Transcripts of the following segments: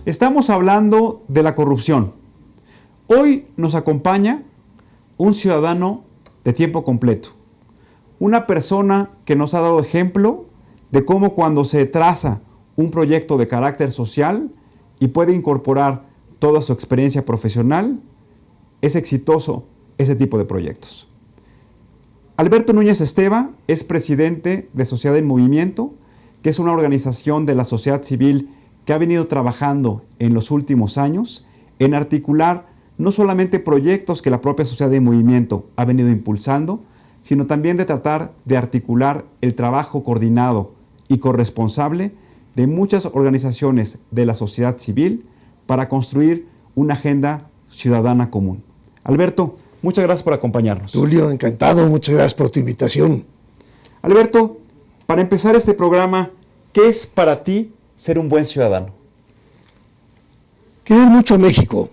Estamos hablando de la corrupción. Hoy nos acompaña un ciudadano de tiempo completo, una persona que nos ha dado ejemplo de cómo cuando se traza un proyecto de carácter social y puede incorporar toda su experiencia profesional, es exitoso ese tipo de proyectos. Alberto Núñez Esteva es presidente de Sociedad en Movimiento, que es una organización de la sociedad civil que ha venido trabajando en los últimos años en articular no solamente proyectos que la propia Sociedad en Movimiento ha venido impulsando, sino también de tratar de articular el trabajo coordinado y corresponsable de muchas organizaciones de la sociedad civil para construir una agenda ciudadana común. Alberto, muchas gracias por acompañarnos. Tulio, encantado, muchas gracias por tu invitación. Alberto, para empezar este programa, ¿qué es para ti ser un buen ciudadano? Querer mucho a México.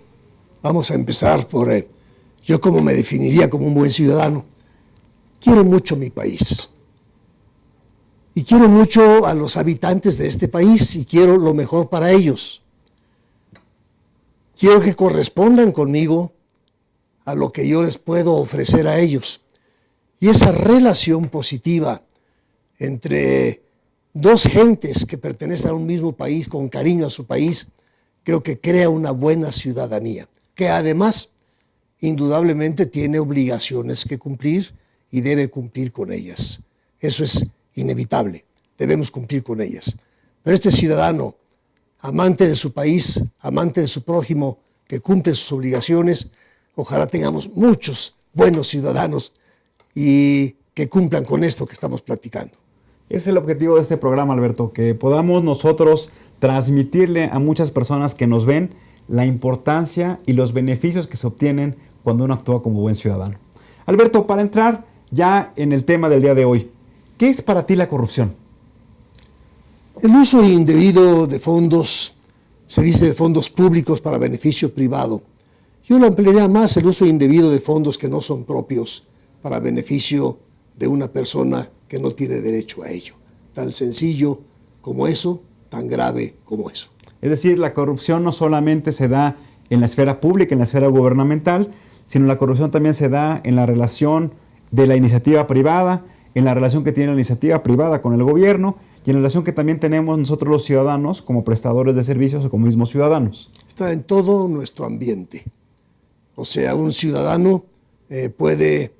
Vamos a empezar por yo como me definiría como un buen ciudadano. Quiero mucho mi país. Y quiero mucho a los habitantes de este país y quiero lo mejor para ellos. Quiero que correspondan conmigo a lo que yo les puedo ofrecer a ellos. Y esa relación positiva entre dos gentes que pertenecen a un mismo país, con cariño a su país, creo que crea una buena ciudadanía, que además, indudablemente, tiene obligaciones que cumplir y debe cumplir con ellas. Eso es inevitable, debemos cumplir con ellas. Pero este ciudadano, amante de su país, amante de su prójimo, que cumple sus obligaciones, ojalá tengamos muchos buenos ciudadanos y que cumplan con esto que estamos platicando. Es el objetivo de este programa, Alberto, que podamos nosotros transmitirle a muchas personas que nos ven la importancia y los beneficios que se obtienen cuando uno actúa como buen ciudadano. Alberto, para entrar ya en el tema del día de hoy, ¿qué es para ti la corrupción? El uso indebido de fondos, se dice de fondos públicos para beneficio privado. Yo lo ampliaría más, el uso indebido de fondos que no son propios para beneficio de una persona que no tiene derecho a ello. Tan sencillo como eso, tan grave como eso. Es decir, la corrupción no solamente se da en la esfera pública, en la esfera gubernamental, sino la corrupción también se da en la relación de la iniciativa privada, en la relación que tiene la iniciativa privada con el gobierno y en la relación que también tenemos nosotros los ciudadanos como prestadores de servicios o como mismos ciudadanos. Está en todo nuestro ambiente. O sea, un ciudadano puede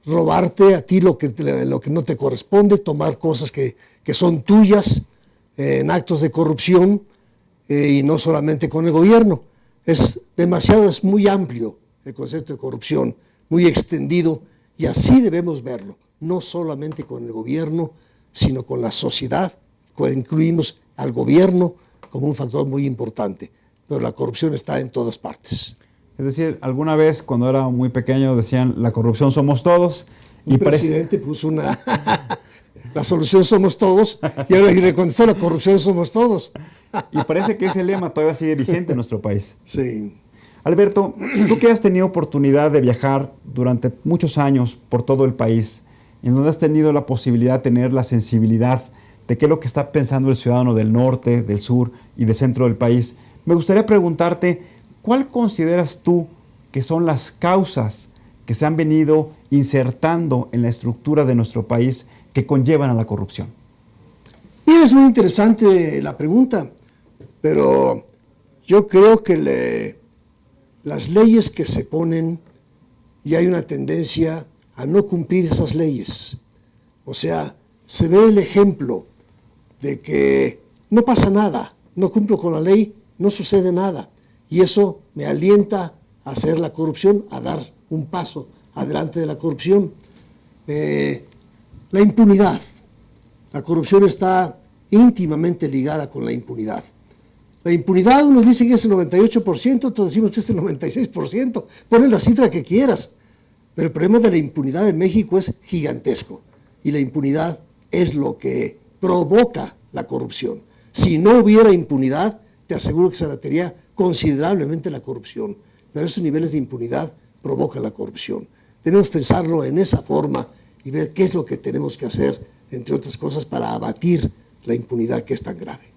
robarte a ti lo que no te corresponde, tomar cosas que son tuyas en actos de corrupción y no solamente con el gobierno. Es muy amplio el concepto de corrupción, muy extendido y así debemos verlo, no solamente con el gobierno, sino con la sociedad. Incluimos al gobierno como un factor muy importante, pero la corrupción está en todas partes. Es decir, alguna vez cuando era muy pequeño decían la corrupción somos todos. Un presidente puso la solución somos todos y ahora le contestó la corrupción somos todos. Y parece que ese lema todavía sigue vigente en nuestro país. Sí. Alberto, tú que has tenido oportunidad de viajar durante muchos años por todo el país, en donde has tenido la posibilidad de tener la sensibilidad de qué es lo que está pensando el ciudadano del norte, del sur y del centro del país, me gustaría preguntarte, ¿cuál consideras tú que son las causas que se han venido insertando en la estructura de nuestro país que conllevan a la corrupción? Y es muy interesante la pregunta, pero yo creo que las leyes que se ponen y hay una tendencia a no cumplir esas leyes. O sea, se ve el ejemplo de que no pasa nada, no cumplo con la ley, no sucede nada. Y eso me alienta a hacer la corrupción, a dar un paso adelante de la corrupción. La impunidad. La corrupción está íntimamente ligada con la impunidad. La impunidad, unos dicen que es el 98%, otros decimos que es el 96%. Ponen la cifra que quieras. Pero el problema de la impunidad en México es gigantesco. Y la impunidad es lo que provoca la corrupción. Si no hubiera impunidad, te aseguro que se abatería considerablemente la corrupción. Pero esos niveles de impunidad provocan la corrupción. Debemos pensarlo en esa forma y ver qué es lo que tenemos que hacer, entre otras cosas, para abatir la impunidad que es tan grave.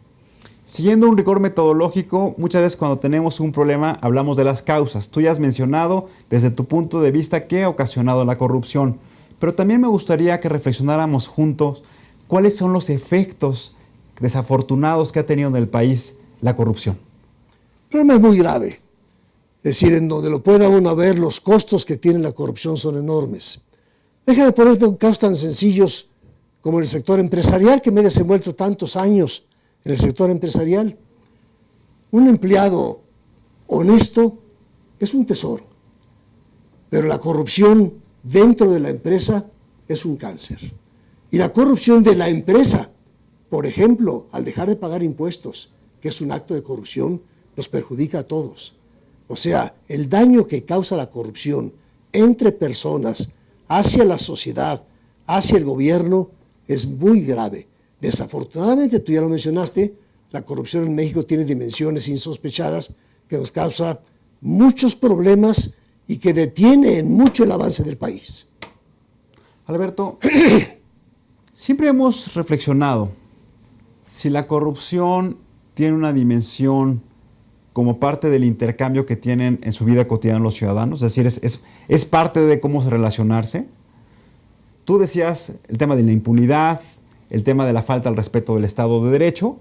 Siguiendo un rigor metodológico, muchas veces cuando tenemos un problema hablamos de las causas. Tú ya has mencionado desde tu punto de vista qué ha ocasionado la corrupción, pero también me gustaría que reflexionáramos juntos cuáles son los efectos desafortunados que ha tenido en el país la corrupción. El problema es muy grave. Es decir, en donde lo pueda uno ver, los costos que tiene la corrupción son enormes. Deja de ponerte casos tan sencillos como el sector empresarial, que me he desenvuelto tantos años en el sector empresarial. Un empleado honesto es un tesoro, pero la corrupción dentro de la empresa es un cáncer. Y la corrupción de la empresa, por ejemplo, al dejar de pagar impuestos, que es un acto de corrupción, nos perjudica a todos. O sea, el daño que causa la corrupción entre personas, hacia la sociedad, hacia el gobierno, es muy grave. Desafortunadamente, tú ya lo mencionaste, la corrupción en México tiene dimensiones insospechadas que nos causa muchos problemas y que detiene en mucho el avance del país. Alberto, siempre hemos reflexionado si la corrupción tiene una dimensión como parte del intercambio que tienen en su vida cotidiana los ciudadanos, es decir, es parte de cómo relacionarse. Tú decías el tema de la impunidad, el tema de la falta al respeto del Estado de Derecho,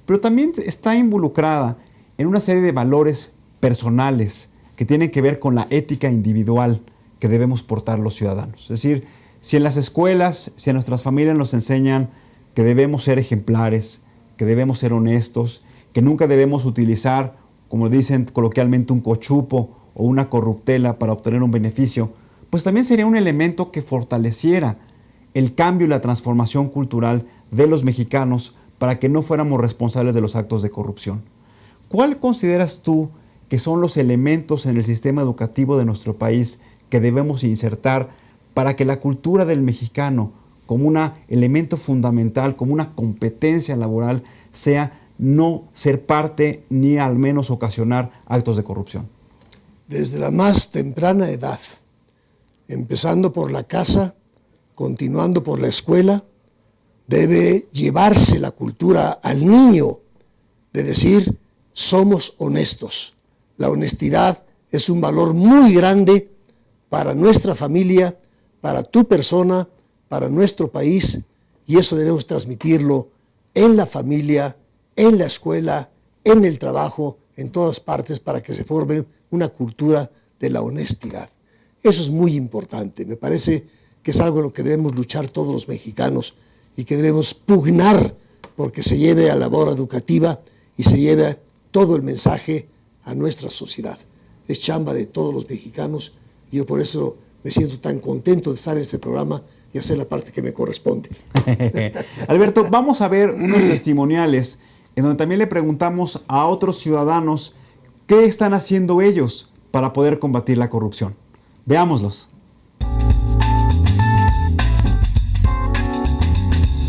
pero también está involucrada en una serie de valores personales que tienen que ver con la ética individual que debemos portar los ciudadanos. Es decir, si en las escuelas, si a nuestras familias nos enseñan que debemos ser ejemplares, que debemos ser honestos, que nunca debemos utilizar, como dicen coloquialmente, un cochupo o una corruptela para obtener un beneficio, pues también sería un elemento que fortaleciera el cambio y la transformación cultural de los mexicanos para que no fuéramos responsables de los actos de corrupción. ¿Cuál consideras tú que son los elementos en el sistema educativo de nuestro país que debemos insertar para que la cultura del mexicano, como un elemento fundamental, como una competencia laboral, sea no ser parte ni al menos ocasionar actos de corrupción? Desde la más temprana edad, empezando por la casa, continuando por la escuela, debe llevarse la cultura al niño de decir, somos honestos. La honestidad es un valor muy grande para nuestra familia, para tu persona, para nuestro país, y eso debemos transmitirlo en la familia, en la escuela, en el trabajo, en todas partes, para que se forme una cultura de la honestidad. Eso es muy importante. Me parece que es algo en lo que debemos luchar todos los mexicanos y que debemos pugnar porque se lleve a la labor educativa y se lleve todo el mensaje a nuestra sociedad. Es chamba de todos los mexicanos y yo por eso me siento tan contento de estar en este programa y hacer la parte que me corresponde. Alberto, vamos a ver unos testimoniales en donde también le preguntamos a otros ciudadanos qué están haciendo ellos para poder combatir la corrupción. Veámoslos.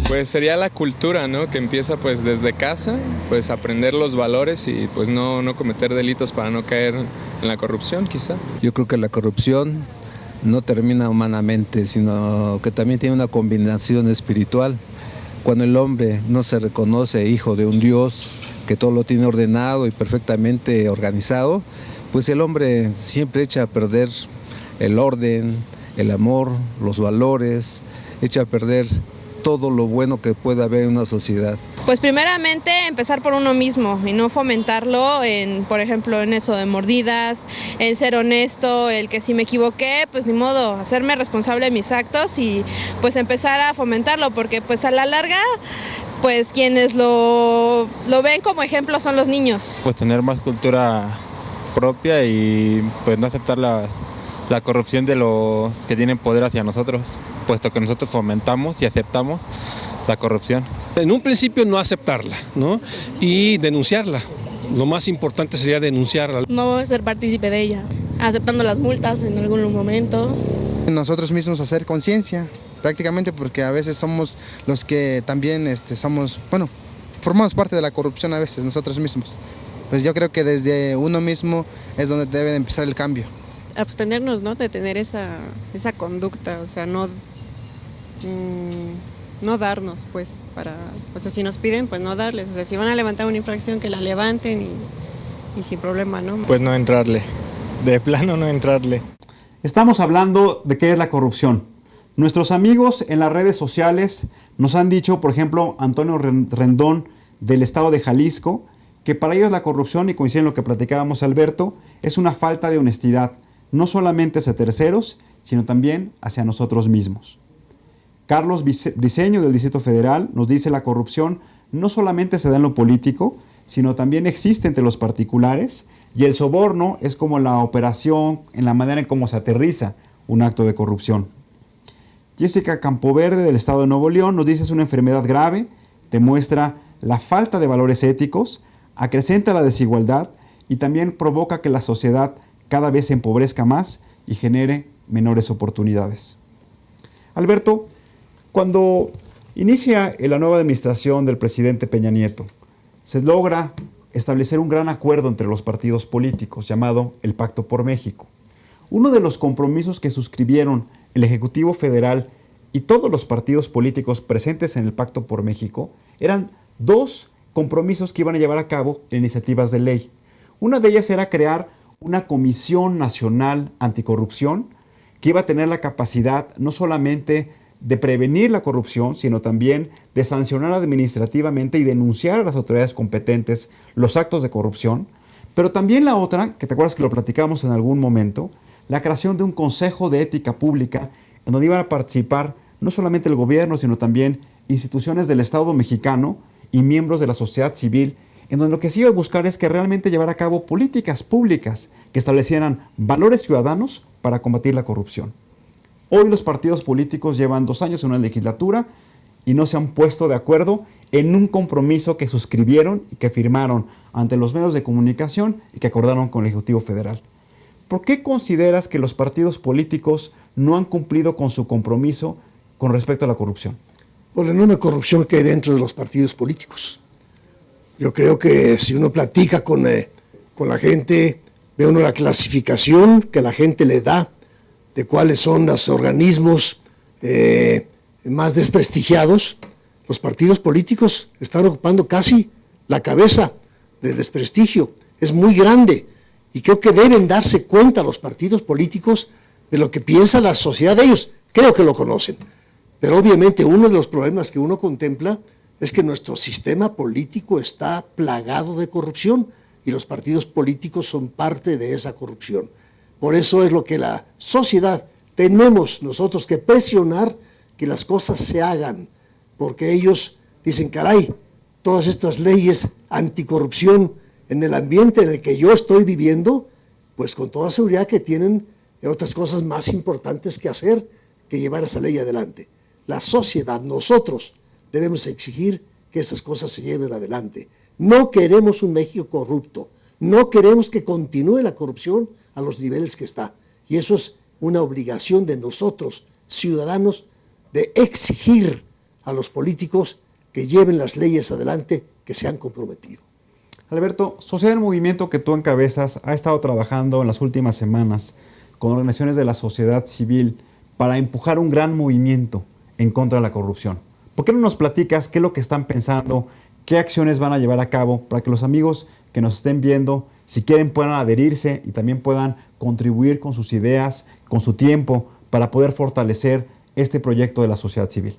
Pues sería la cultura, ¿no? Que empieza pues desde casa, pues aprender los valores y pues no cometer delitos para no caer en la corrupción, quizá. Yo creo que la corrupción no termina humanamente, sino que también tiene una combinación espiritual. Cuando el hombre no se reconoce hijo de un Dios que todo lo tiene ordenado y perfectamente organizado, pues el hombre siempre echa a perder el orden, el amor, los valores, echa a perder todo lo bueno que puede haber en una sociedad. Pues primeramente empezar por uno mismo y no fomentarlo en, por ejemplo, en eso de mordidas, en ser honesto, el que si me equivoqué, pues ni modo, hacerme responsable de mis actos y pues empezar a fomentarlo, porque pues a la larga, pues quienes lo ven como ejemplo son los niños. Pues tener más cultura propia y pues no aceptar la corrupción de los que tienen poder hacia nosotros, puesto que nosotros fomentamos y aceptamos la corrupción. En un principio no aceptarla, ¿no? Y denunciarla. Lo más importante sería denunciarla. No ser partícipe de ella, aceptando las multas en algún momento. Nosotros mismos hacer conciencia, prácticamente, porque a veces somos los que también formamos parte de la corrupción a veces, nosotros mismos. Pues yo creo que desde uno mismo es donde debe de empezar el cambio. Abstenernos, ¿no? De tener esa conducta, o sea, no no darnos, pues, o sea, si nos piden, pues no darles. O sea, si van a levantar una infracción, que la levanten y sin problema, ¿no? Pues no entrarle, de plano no entrarle. Estamos hablando de qué es la corrupción. Nuestros amigos en las redes sociales nos han dicho, por ejemplo, Antonio Rendón del estado de Jalisco, que para ellos la corrupción, y coincide en lo que platicábamos Alberto, es una falta de honestidad, no solamente hacia terceros, sino también hacia nosotros mismos. Carlos Briceño del Distrito Federal nos dice la corrupción no solamente se da en lo político, sino también existe entre los particulares, y el soborno es como la operación, en la manera en cómo se aterriza un acto de corrupción. Jessica Campoverde del estado de Nuevo León nos dice es una enfermedad grave, demuestra la falta de valores éticos, acrecenta la desigualdad y también provoca que la sociedad cada vez se empobrezca más y genere menores oportunidades. Alberto, cuando inicia la nueva administración del presidente Peña Nieto, se logra establecer un gran acuerdo entre los partidos políticos llamado el Pacto por México. Uno de los compromisos que suscribieron el Ejecutivo Federal y todos los partidos políticos presentes en el Pacto por México eran dos compromisos que iban a llevar a cabo iniciativas de ley. Una de ellas era crear una Comisión Nacional Anticorrupción que iba a tener la capacidad no solamente de prevenir la corrupción, sino también de sancionar administrativamente y denunciar a las autoridades competentes los actos de corrupción. Pero también la otra, que te acuerdas que lo platicamos en algún momento, la creación de un Consejo de Ética Pública en donde iban a participar no solamente el gobierno, sino también instituciones del Estado mexicano y miembros de la sociedad civil, en donde lo que se iba a buscar es que realmente llevara a cabo políticas públicas que establecieran valores ciudadanos para combatir la corrupción. Hoy los partidos políticos llevan 2 años en una legislatura y no se han puesto de acuerdo en un compromiso que suscribieron y que firmaron ante los medios de comunicación y que acordaron con el Ejecutivo Federal. ¿Por qué consideras que los partidos políticos no han cumplido con su compromiso con respecto a la corrupción? Por la enorme corrupción que hay dentro de los partidos políticos. Yo creo que si uno platica con la gente, ve uno la clasificación que la gente le da de cuáles son los organismos más desprestigiados. Los partidos políticos están ocupando casi la cabeza del desprestigio. Es muy grande y creo que deben darse cuenta los partidos políticos de lo que piensa la sociedad de ellos. Creo que lo conocen. Pero obviamente uno de los problemas que uno contempla es que nuestro sistema político está plagado de corrupción y los partidos políticos son parte de esa corrupción. Por eso es lo que la sociedad tenemos nosotros que presionar que las cosas se hagan, porque ellos dicen, caray, todas estas leyes anticorrupción en el ambiente en el que yo estoy viviendo, pues con toda seguridad que tienen otras cosas más importantes que hacer que llevar esa ley adelante. La sociedad, nosotros, debemos exigir que esas cosas se lleven adelante. No queremos un México corrupto, no queremos que continúe la corrupción a los niveles que está. Y eso es una obligación de nosotros, ciudadanos, de exigir a los políticos que lleven las leyes adelante que se han comprometido. Alberto, Sociedad en Movimiento, que tú encabezas, ha estado trabajando en las últimas semanas con organizaciones de la sociedad civil para empujar un gran movimiento en contra de la corrupción. ¿Por qué no nos platicas qué es lo que están pensando, qué acciones van a llevar a cabo para que los amigos que nos estén viendo, si quieren, puedan adherirse y también puedan contribuir con sus ideas, con su tiempo, para poder fortalecer este proyecto de la sociedad civil?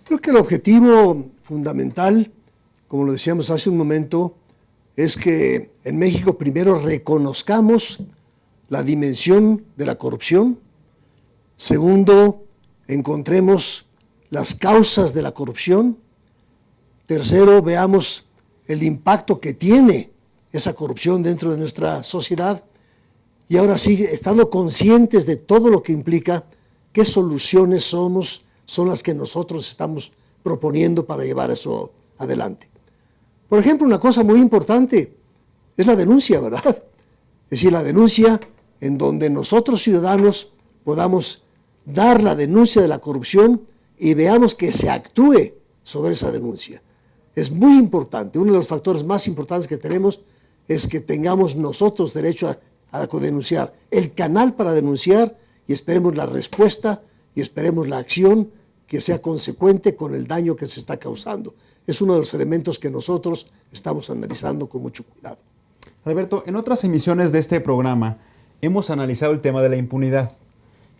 Creo que el objetivo fundamental, como lo decíamos hace un momento, es que en México primero reconozcamos la dimensión de la corrupción. Segundo, encontremos las causas de la corrupción. Tercero, veamos el impacto que tiene esa corrupción dentro de nuestra sociedad. Y ahora sí, estando conscientes de todo lo que implica, qué soluciones son las que nosotros estamos proponiendo para llevar eso adelante. Por ejemplo, una cosa muy importante es la denuncia, ¿verdad? Es decir, la denuncia en donde nosotros ciudadanos podamos dar la denuncia de la corrupción y veamos que se actúe sobre esa denuncia. Es muy importante, uno de los factores más importantes que tenemos es que tengamos nosotros derecho a denunciar, el canal para denunciar y esperemos la respuesta y esperemos la acción que sea consecuente con el daño que se está causando. Es uno de los elementos que nosotros estamos analizando con mucho cuidado. Alberto, en otras emisiones de este programa hemos analizado el tema de la impunidad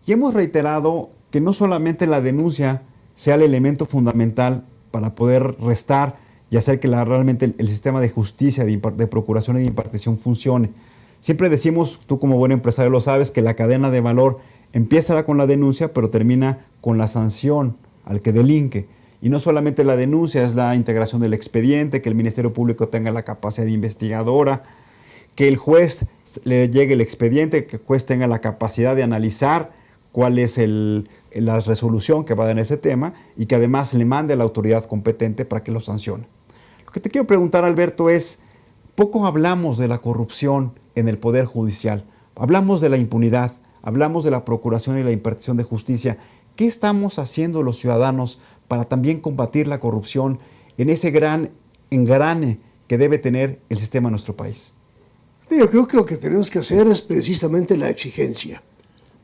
y hemos reiterado que no solamente la denuncia sea el elemento fundamental para poder restar y hacer que realmente el sistema de justicia, de procuración y de impartición funcione. Siempre decimos, tú como buen empresario lo sabes, que la cadena de valor empieza con la denuncia, pero termina con la sanción al que delinque. Y no solamente la denuncia, es la integración del expediente, que el Ministerio Público tenga la capacidad investigadora, que el juez le llegue el expediente, que el juez tenga la capacidad de analizar cuál es la resolución que va a dar en ese tema y que además le mande a la autoridad competente para que lo sancione. Lo que te quiero preguntar, Alberto, es, poco hablamos de la corrupción en el Poder Judicial, hablamos de la impunidad, hablamos de la procuración y la impartición de justicia. ¿Qué estamos haciendo los ciudadanos para también combatir la corrupción en ese gran engrane que debe tener el sistema de nuestro país? Yo creo que lo que tenemos que hacer es precisamente la exigencia.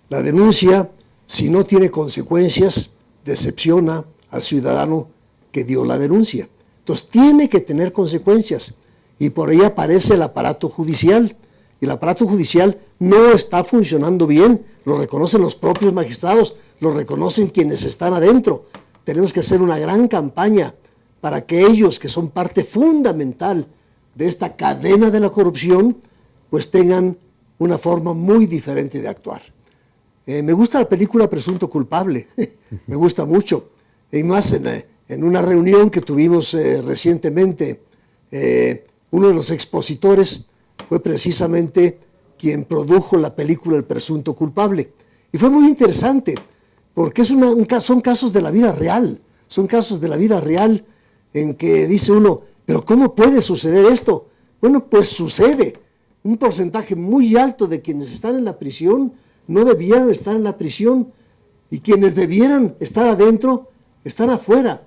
La denuncia, si no tiene consecuencias, decepciona al ciudadano que dio la denuncia. Entonces tiene que tener consecuencias y por ahí aparece el aparato judicial. Y el aparato judicial no está funcionando bien, lo reconocen los propios magistrados, lo reconocen quienes están adentro. Tenemos que hacer una gran campaña para que ellos, que son parte fundamental de esta cadena de la corrupción, pues tengan una forma muy diferente de actuar. Me gusta la película Presunto Culpable, me gusta mucho. Y más en una reunión que tuvimos recientemente, uno de los expositores fue precisamente quien produjo la película El Presunto Culpable. Y fue muy interesante, porque son casos de la vida real, son casos de la vida real en que dice uno, pero ¿cómo puede suceder esto? Bueno, pues sucede. Un porcentaje muy alto de quienes están en la prisión no debieran estar en la prisión y quienes debieran estar adentro están afuera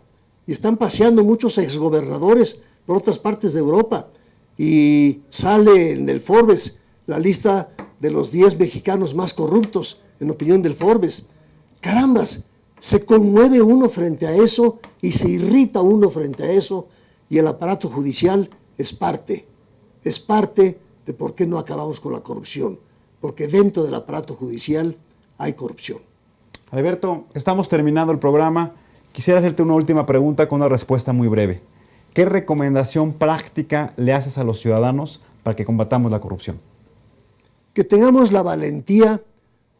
y están paseando muchos exgobernadores por otras partes de Europa y sale en el Forbes la lista de los 10 mexicanos más corruptos en opinión del Forbes. Carambas, se conmueve uno frente a eso y se irrita uno frente a eso y el aparato judicial es parte de por qué no acabamos con la corrupción, porque dentro del aparato judicial hay corrupción. Alberto, estamos terminando el programa. Quisiera hacerte una última pregunta con una respuesta muy breve. ¿Qué recomendación práctica le haces a los ciudadanos para que combatamos la corrupción? Que tengamos la valentía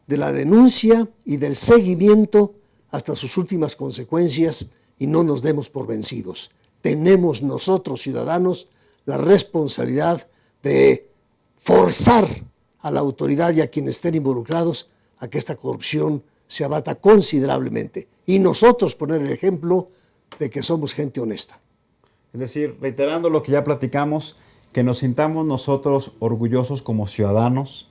de la denuncia y del seguimiento hasta sus últimas consecuencias y no nos demos por vencidos. Tenemos nosotros, ciudadanos, la responsabilidad de forzar a la autoridad y a quienes estén involucrados a que esta corrupción se abata considerablemente. Y nosotros poner el ejemplo de que somos gente honesta. Es decir, reiterando lo que ya platicamos, que nos sintamos nosotros orgullosos como ciudadanos,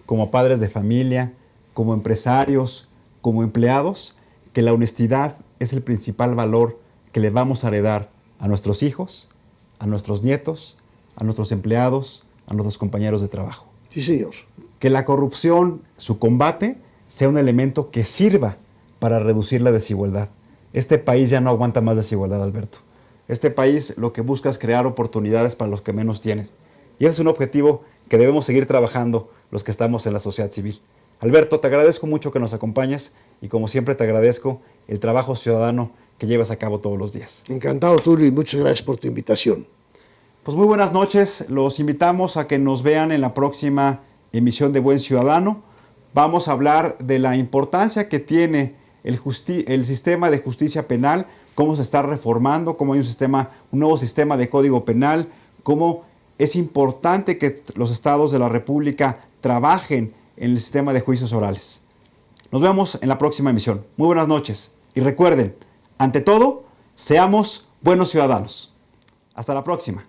como padres de familia, como empresarios, como empleados, que la honestidad es el principal valor que le vamos a heredar a nuestros hijos, a nuestros nietos, a nuestros empleados, a nuestros compañeros de trabajo. Sí, señor. Que la corrupción, su combate, sea un elemento que sirva para reducir la desigualdad. Este país ya no aguanta más desigualdad, Alberto. Este país lo que busca es crear oportunidades para los que menos tienen. Y ese es un objetivo que debemos seguir trabajando los que estamos en la sociedad civil. Alberto, te agradezco mucho que nos acompañes y como siempre te agradezco el trabajo ciudadano que llevas a cabo todos los días. Encantado, Tulio, y muchas gracias por tu invitación. Pues muy buenas noches, los invitamos a que nos vean en la próxima emisión de Buen Ciudadano. Vamos a hablar de la importancia que tiene el sistema de justicia penal, cómo se está reformando, cómo hay un nuevo sistema de código penal, cómo es importante que los estados de la República trabajen en el sistema de juicios orales. Nos vemos en la próxima emisión. Muy buenas noches y recuerden, ante todo, seamos buenos ciudadanos. Hasta la próxima.